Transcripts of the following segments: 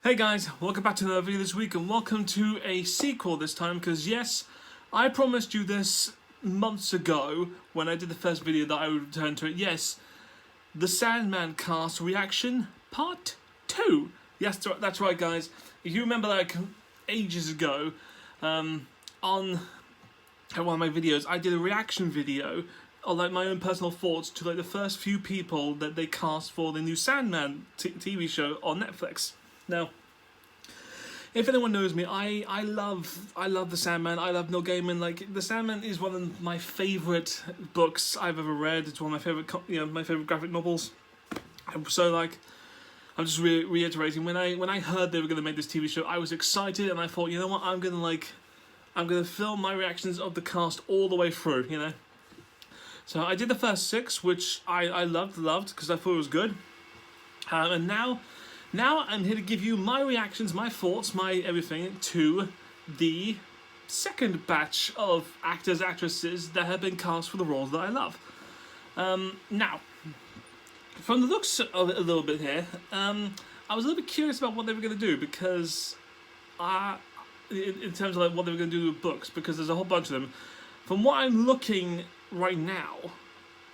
Hey guys, welcome back to another video this week and welcome to a sequel this time because yes, I promised you this months ago when I did the first video that I would return to it. Yes, the Sandman cast reaction part 2. Yes, that's right guys. If you remember like ages ago on one of my videos, I did a reaction video of like my own personal thoughts to like the first few people that they cast for the new Sandman TV show on Netflix. Now, if anyone knows me, I love the Sandman. I love Neil Gaiman. Like the Sandman is one of my favorite books I've ever read. It's one of my favorite, my favorite graphic novels. So like, I'm just reiterating. When I heard they were going to make this TV show, I was excited, and I thought, you know what, I'm gonna film my reactions of the cast all the way through. You know. So I did the first 6, which I loved because I thought it was good, and Now I'm here to give you my reactions, my thoughts, my everything to the second batch of actors, actresses that have been cast for the roles that I love. Now, from the looks of it a little bit here, I was a little bit curious about what they were going to do because, in terms of like what they were going to do with books, because there's a whole bunch of them. From what I'm looking right now,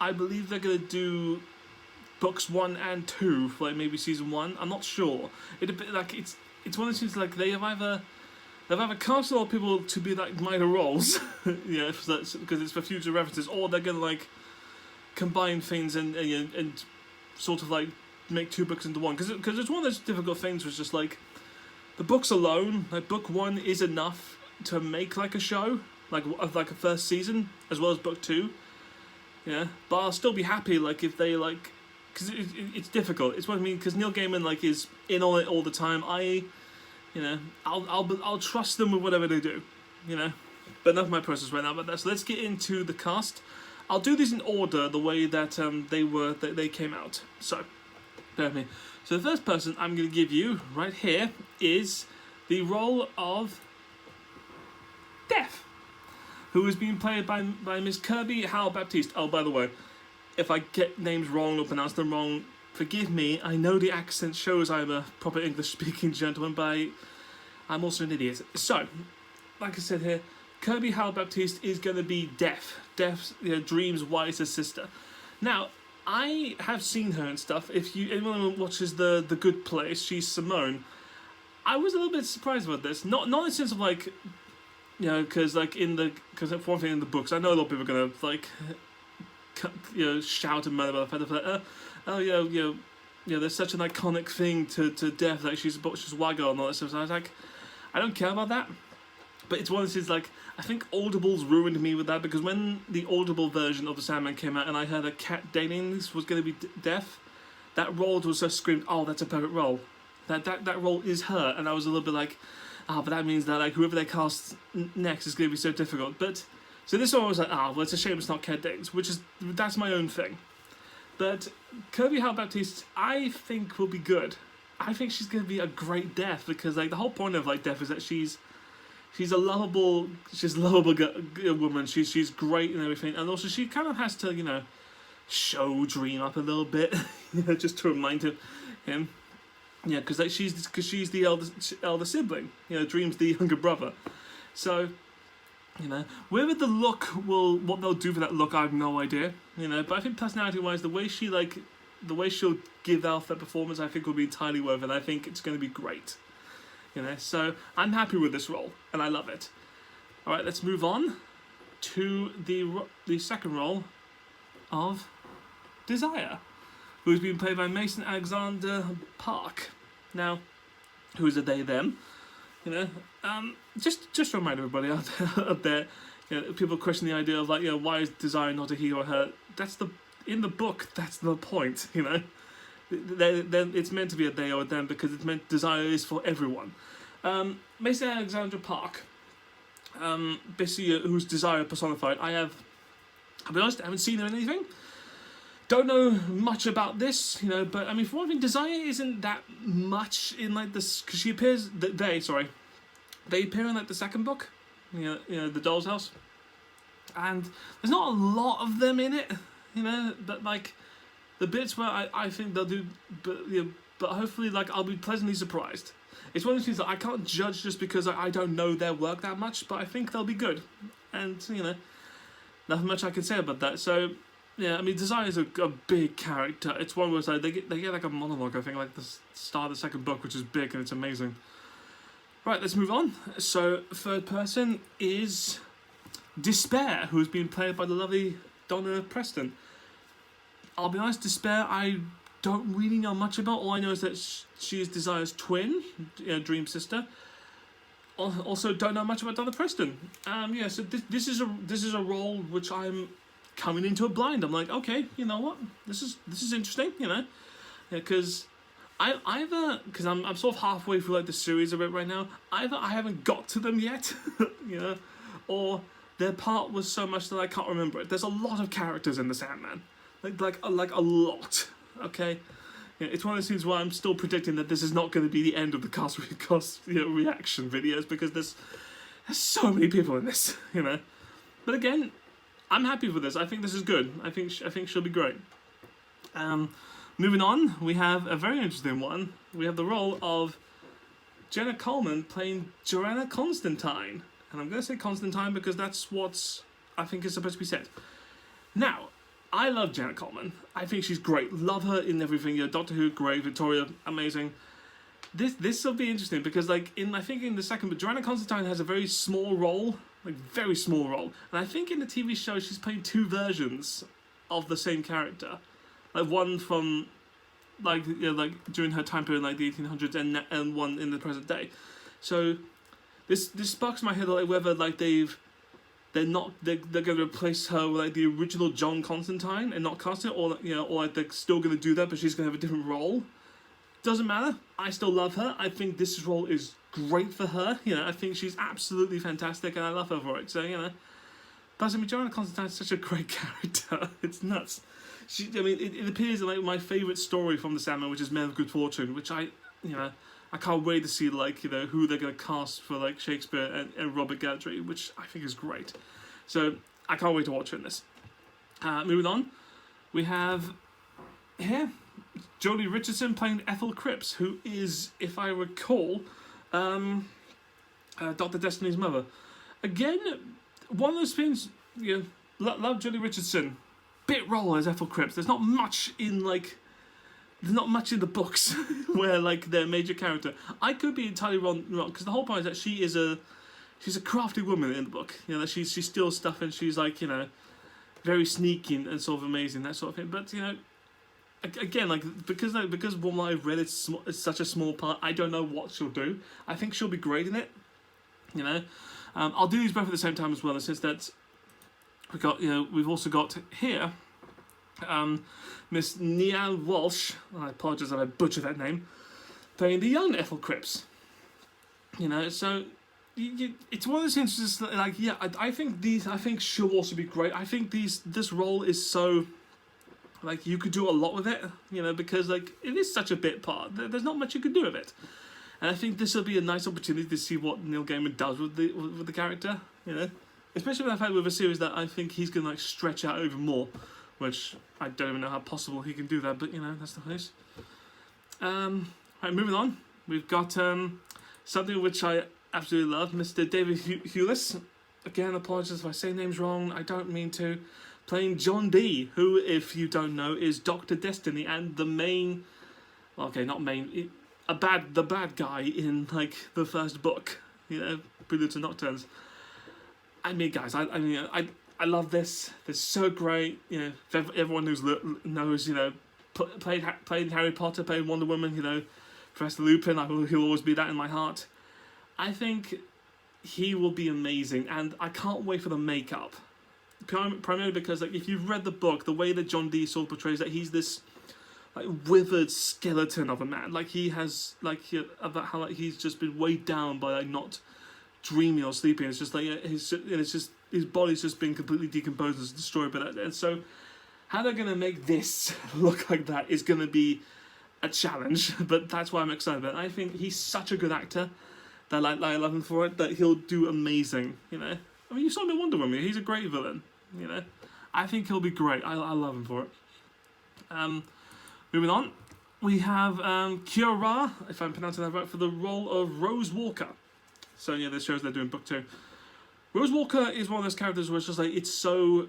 I believe they're going to do books 1 and 2 for like maybe season 1. I'm not sure. It's one of those things like they've either cast a lot of people to be like minor roles, yeah, because it's for future references, or they're gonna like combine things and sort of like make 2 books into one. Because it's one of those difficult things was just like the books alone, like book 1 is enough to make like a show, like a first season as well as book 2. Yeah, but I'll still be happy like if they like. Because it's difficult. It's what I mean. Because Neil Gaiman like is in on it all the time. I'll trust them with whatever they do, you know. But enough of my process right now. But so let's get into the cast. I'll do these in order, the way that they came out. So, bear with me. So the first person I'm going to give you right here is the role of Death, who is being played by Miss Kirby Howell-Baptiste. Oh, by the way, if I get names wrong or pronounce them wrong, forgive me. I know the accent shows I'm a proper English-speaking gentleman, but I'm also an idiot. So, like I said here, Kirby Howell-Baptiste is going to be Death. Death's Dream's wisest sister. Now, I have seen her and stuff. If anyone watches the Good Place, she's Simone. I was a little bit surprised about this. Not in the sense of like, because for one thing in the books, I know a lot of people are going to like, shout and murder about the fact that there's such an iconic thing to Death that she's Waggle and all that stuff. So I was like, I don't care about that. But it's one of these like, I think Audible's ruined me with that, because when the Audible version of the Sandman came out and I heard a cat dating this was going to be Death, that role was just screamed, oh, that's a perfect role. That role is her, and I was a little bit like, but that means that like whoever they cast next is going to be so difficult. But so this one I was like, well, it's a shame it's not Cat Danes, that's my own thing. But Kirby Howell-Baptiste, I think will be good. I think she's going to be a great Death, because like the whole point of like Death is that she's a lovable woman. She's great and everything, and also she kind of has to show Dream up a little bit, just to remind him, because like she's the elder sibling. Dream's the younger brother, so. Whether what they'll do for that look, I have no idea. But I think personality-wise, the way she'll give off that performance, I think will be entirely worth it. I think it's going to be great. So I'm happy with this role, and I love it. All right, let's move on to the second role of Desire, who's been played by Mason Alexander Park. Now, who is a they/them? Just to remind everybody out there, people question the idea of like, why is Desire not a he or her? In the book, that's the point. It's meant to be a they or a them, because it's meant Desire is for everyone. Mason Alexander Park, basically who's Desire personified. I'll be honest, I haven't seen her in anything. Don't know much about this, but I mean, for one thing, Desire isn't that much in like this, because she appears. They appear in like the second book, the Doll's House, and there's not a lot of them in it, but like the bits where I think they'll do, but hopefully like I'll be pleasantly surprised. it's one of those things that I can't judge just because I don't know their work that much, but I think they'll be good. And, you know, nothing much I can say about that. So, yeah, I mean, Desire is a big character. It's one where it's like, they get like a monologue, I think, like the start of the second book, which is big and it's amazing. Right, let's move on. So, third person is Despair, who's been played by the lovely Donna Preston. I'll be honest, Despair, I don't really know much about. All I know is that she is Desire's twin, dream sister. Also, don't know much about Donna Preston. Yeah, so this is a role which I'm coming into it blind. I'm like, okay, you know what? This is interesting, you know, because because I'm sort of halfway through like the series a bit right now. Either I haven't got to them yet, you know, or their part was so much that I can't remember it. There's a lot of characters in the Sandman, like a lot. Okay, yeah, it's one of those things where I'm still predicting that this is not going to be the end of the cast reaction videos because there's so many people in this, you know. But again, I'm happy for this. I think this is good. I think she'll be great. Moving on, we have a very interesting one. We have the role of Jenna Coleman playing Joanna Constantine. And I'm going to say Constantine because that's what I think is supposed to be said. Now, I love Jenna Coleman. I think she's great. Love her in everything. You know, Doctor Who, great. Victoria, amazing. This will be interesting because, like, I think in the second, but Joanna Constantine has a very small role, like very small role. And I think in the TV show she's playing two versions of the same character. Like one from, like during her time period, like the 1800s, and one in the present day. So this sparks my head like whether like they're going to replace her with like the original John Constantine and not cast it, or or like they're still going to do that, but she's going to have a different role. Doesn't matter. I still love her. I think this role is great for her. You know, I think she's absolutely fantastic, and I love her for it. So you know, but I mean, Joanna Constantine is such a great character. It's nuts. It appears in like my favourite story from the Sandman, which is Men of Good Fortune, which I can't wait to see like who they're gonna cast for like Shakespeare and Robert Galbraith, which I think is great. So I can't wait to watch her in this. Moving on, we have here Juliet Richardson playing Ethel Cripps, who is, if I recall, Dr. Destiny's mother. Again, one of those things. Love Juliet Richardson. Bit role as Ethel Cripps. There's not much in the books where like they're a major character. I could be entirely wrong because the whole point is that she's a crafty woman in the book. You know, that she steals stuff and she's like very sneaky and sort of amazing, that sort of thing. But again, like because what I've read it's such a small part. I don't know what she'll do. I think she'll be great in it. You know, I'll do these both at the same time as well. In the sense that we've also got here Miss Neal Walsh. I apologise if I butchered that name. Playing the young Ethel Cripps. You know, so it's one of those things. Just like I think she'll also be great. I think this role is so like you could do a lot with it. You know, because like it is such a bit part. There's not much you can do with it. And I think this will be a nice opportunity to see what Neil Gaiman does with the character. You know. Especially with a series that I think he's going to like stretch out even more, which I don't even know how possible he can do that, but that's the case. Right, moving on, we've got something which I absolutely love, Mr. David Hewlett. Again, apologies if I say names wrong, I don't mean to. Playing John Dee, who, if you don't know, is Dr. Destiny and the main, the bad guy in like the first book, Prelude to Nocturnes. I mean, guys, I love this. It's so great. Everyone who knows, played Harry Potter, played Wonder Woman, Professor Lupin, he'll always be that in my heart. I think he will be amazing, and I can't wait for the makeup. Primarily because, like, if you've read the book, the way that John Dee sort of portrays that he's this like withered skeleton of a man. Like he has, about how like he's just been weighed down by like not dreaming or sleeping. It's just like his body's just been completely decomposed and destroyed by that. And so how they're gonna make this look like that is gonna be a challenge, but that's why I'm excited about it. I think he's such a good actor that I love him for it, that he'll do amazing. I mean, you saw him in Wonder Woman. He's a great villain. I think he'll be great. I love him for it. Moving on, we have Kiara, if I'm pronouncing that right, for the role of Rose Walker. So yeah, this shows they're doing book 2. Rose Walker is one of those characters where it's just like, it's so,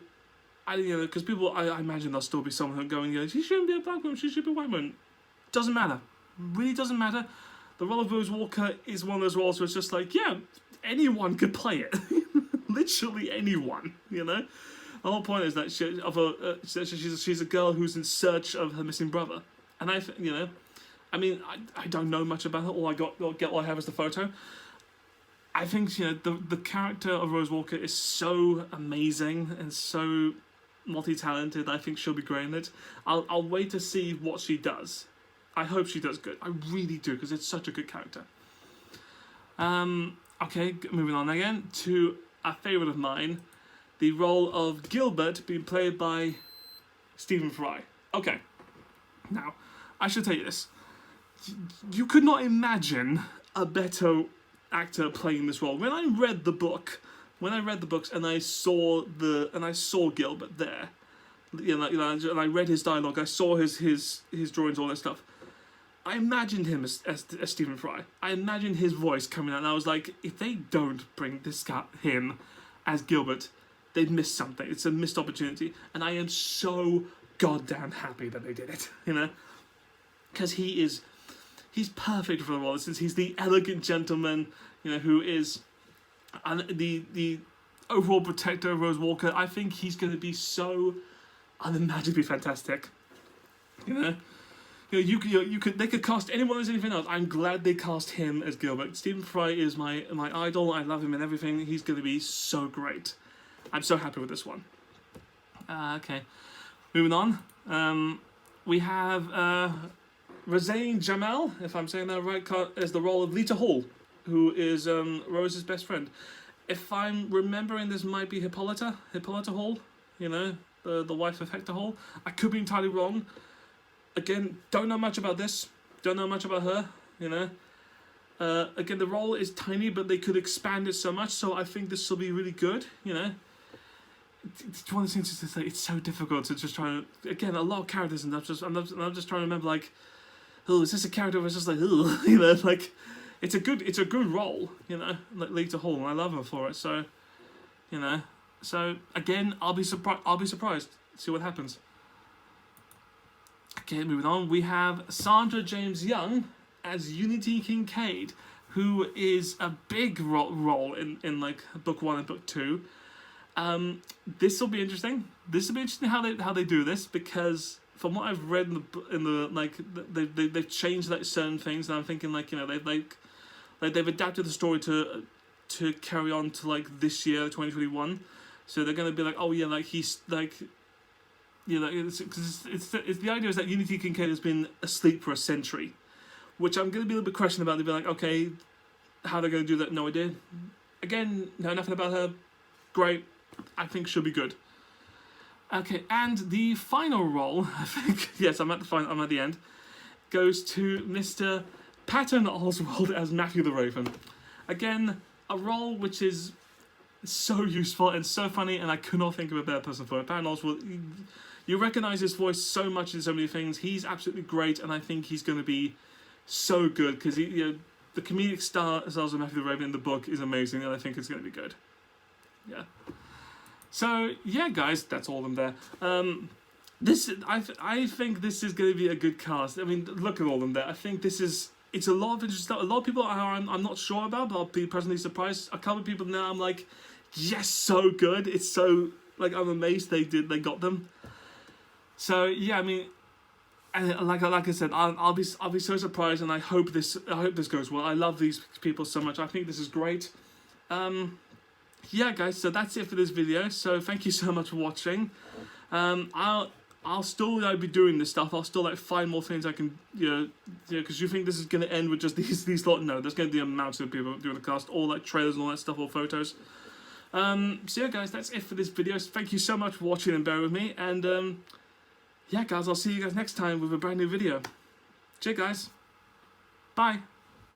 because people, I imagine there'll still be someone going, she shouldn't be a black woman, she should be a white woman. Doesn't matter. Really doesn't matter. The role of Rose Walker is one of those roles where it's just like, yeah, anyone could play it. Literally anyone, you know? The whole point is that she's a girl who's in search of her missing brother. And I don't know much about her. All I have is the photo. I think, the character of Rose Walker is so amazing and so multi-talented. I think she'll be great in it. I'll wait to see what she does. I hope she does good. I really do, because it's such a good character. Okay, moving on again to a favourite of mine. The role of Gilbert being played by Stephen Fry. Okay, now, I should tell you this. You could not imagine a better actor playing this role. When I read the books and I saw Gilbert there, and I read his dialogue, I saw his drawings, all that stuff. I imagined him as Stephen Fry. I imagined his voice coming out, and I was like, if they don't bring him as Gilbert, they've missed something. It's a missed opportunity, and I am so goddamn happy that they did it. Because he's perfect for the role, since he's the elegant gentleman, who is the overall protector of Rose Walker. I think he's going to be so unimaginably fantastic. They could cast anyone as anything else. I'm glad they cast him as Gilbert. Stephen Fry is my idol. I love him and everything. He's going to be so great. I'm so happy with this one. Okay, moving on. We have Roseanne Jamal, if I'm saying that right, as the role of Lita Hall, who is Rose's best friend. If I'm remembering, this might be Hippolyta Hall. The wife of Hector Hall. I could be entirely wrong. Again, don't know much about this. Don't know much about her, Again, the role is tiny, but they could expand it so much, so I think this will be really good, It's one of those things, it's so difficult to just try to, again, a lot of characters, and I'm just trying to remember, like, oh, is this a character where it's just like, oh, like, it's a good role, like Lita Hall, and I love her for it, so, so, again, I'll be surprised, see what happens. Okay, moving on, we have Sandra James Young as Unity Kincaid, who is a big role in like book 1 and book 2. This will be interesting. This will be interesting how they do this, because from what I've read in the like they've changed like certain things, and I'm thinking like they've adapted the story to carry on to like this year 2021. So they're gonna be like, oh yeah, like he's like. It's the idea is that Unity Kincaid has been asleep for a century, which I'm going to be a little bit questioned about. They'll be like, okay, how they're going to do that? No idea. Again, know nothing about her. Great. I think she'll be good. Okay, and the final role, I think, yes, I'm at the end, goes to Mr. Patton Oswalt as Matthew the Raven. Again, a role which is so useful and so funny, and I could not think of a better person for it. Patton Oswalt, you recognise his voice so much in so many things. He's absolutely great, and I think he's going to be so good, because the comedic stars of Matthew the Raven in the book is amazing, and I think it's going to be good. Yeah. So yeah, guys, that's all of them there. I think this is going to be a good cast. I mean, look at all of them there. I think it's a lot of interesting stuff. A lot of people I'm not sure about, but I'll be pleasantly surprised. A couple of people now I'm like, yes, so good. It's so, like, I'm amazed they got them. So yeah, I mean, and like I said, I'll be so surprised, and I hope this goes well. I love these people so much. I think this is great. Yeah, guys, so that's it for this video. So thank you so much for watching. I'll still be doing this stuff. I'll still find more things I can, because you think this is gonna end with just these lot. No, there's gonna be amounts of people doing the cast, all like trailers and all that stuff, or photos. So yeah, guys, that's it for this video. So thank you so much for watching and bearing with me. And yeah, guys, I'll see you guys next time with a brand new video. Cheers, guys. Bye.